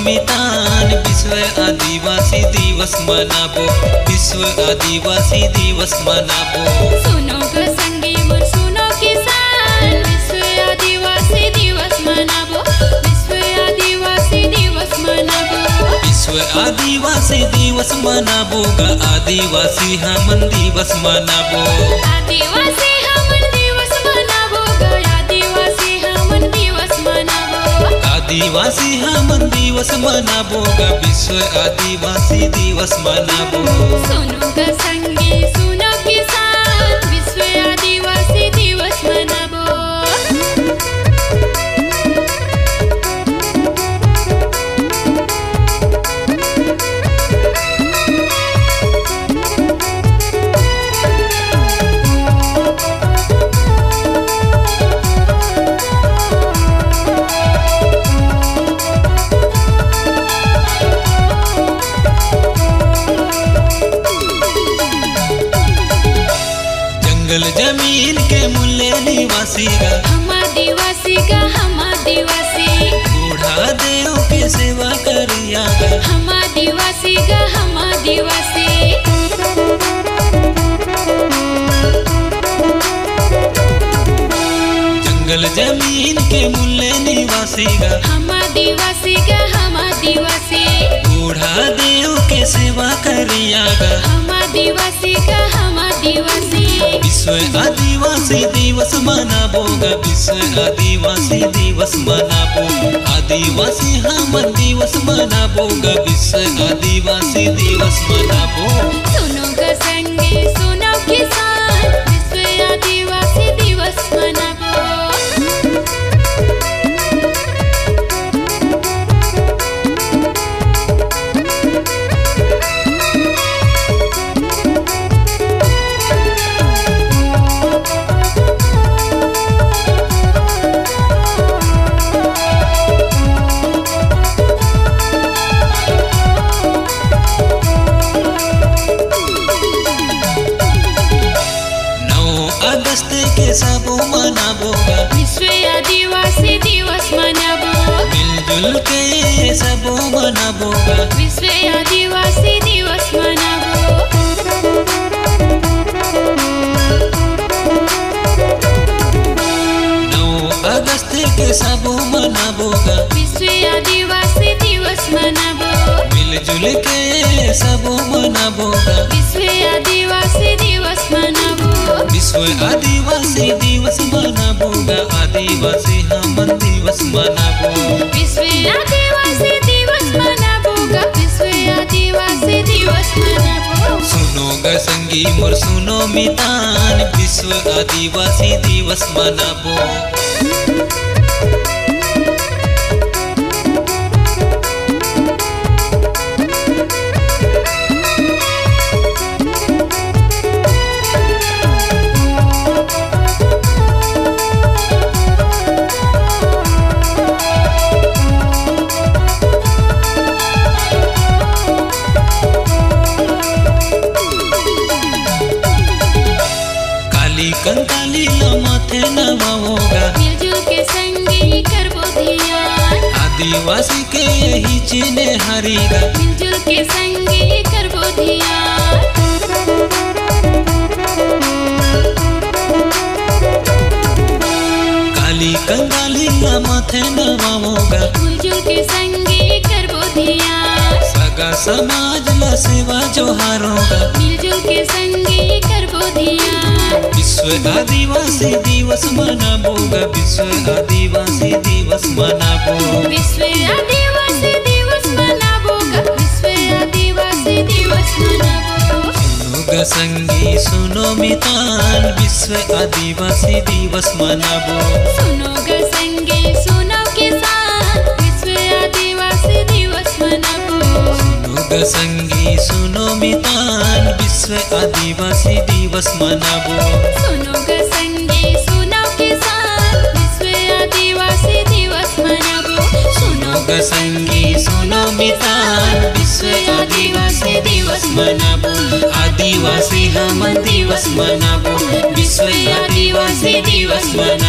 मितान विश्व आदिवासी दिवस मनाबो, विश्व आदिवासी दिवस मनाबो। सुनो ग संगी मोर सुनो किसान, विश्व आदिवासी दिवस मनाबो, विश्व आदिवासी दिवस मनाबो। विश्व आदिवासी दिवस मनाबो ग आदिवासी हमन दिवस मनाबो। आदिवासी हमन दिवस मनाबो ग आदिवासी हमन दिवस मनाबो। आदिवासी हमन दिवस मनाबो ग विश्व आदिवासी दिवस मनाबो। सुनो ग संगी सुनो किसान, विश्व आदिवासी दिवस मनाबो। जंगल जमीन के मूल्य निवासी गा हम आदिवासी गा हम आदिवासी। बूढ़ा देव के सेवा करिया गा हम आदिवासी गा हम आदिवासी। जंगल जमीन के मूल्य निवासी गा हम आदिवासी गा हम आदिवासी। बूढ़ा देव के सेवा करिया गा हम आदिवासी गा हम आदिवासी। विश्व आदिवासी दिवस मनाबो ग विश्व आदिवासी दिवस मनाबो। आदिवासी हमन दिवस मनाबो ग विश्व आदिवासी दिवस मनाबो। सुनो ग संगी सुनो किसान, विश्व आदिवासी दिवस मनाबो। अगस्त के सबो मनाबो गा विश्व आदिवासी दिवस मनाबो। मिलजुल के सबो मनाबो गा विश्व आदिवासी दिवस मनाबो। 9 अगस्त के सबो मनाबो गा विश्व आदिवासी दिवस मनाबो। मिलजुल के सबो मनाबो गा विश्व आदिवासी दिवस मनाबो। विश्व आदिवासी दिवस मनाबो गा आदिवासी हमन दिवस मनाबो। विश्व आदिवासी दिवस मनाबो गा विश्व आदिवासी दिवस मनाबो। सुनो ग संगी मोर सुनो मितान विश्व आदिवासी दिवस मनाबो। कंकाली माथे नवाओगा मिलजुल के संगी करबो ध्यान। आदिवासी के यही चिन्ह हरीगा मिलजुल के संगी करबो ध्यान। काली कंकाली माथे नवाओगा मिलजुल के संगी करबो ध्यान। सगा समाज ला सेवा जोहारोगा मिलजुल के संगी करबो ध्यान। विश्व आदिवासी दिवस मनाबो ग विश्व आदिवासी दिवस मनाबो। विश्व आदिवासी दिवस मनाबो ग विश्व आदिवासी दिवस मनाबो। सुनो ग संगी सुनो मितान विश्व आदिवासी दिवस मनाबो। सुनो ग संगी सुनो किसान, विश्व आदिवासी दिवस मनाबो। सुनो ग संगी सुनो मितान विश्व आदिवासी दिवस मनाबो। सुनो ग संगी सुनो किसान, विश्व आदिवासी दिवस मनाबो। सुनो ग संगी सुनो मितान विश्व आदिवासी दिवस मनाबो। आदिवासी हमन दिवस मनाबो विश्व आदिवासी दिवस मनाबो।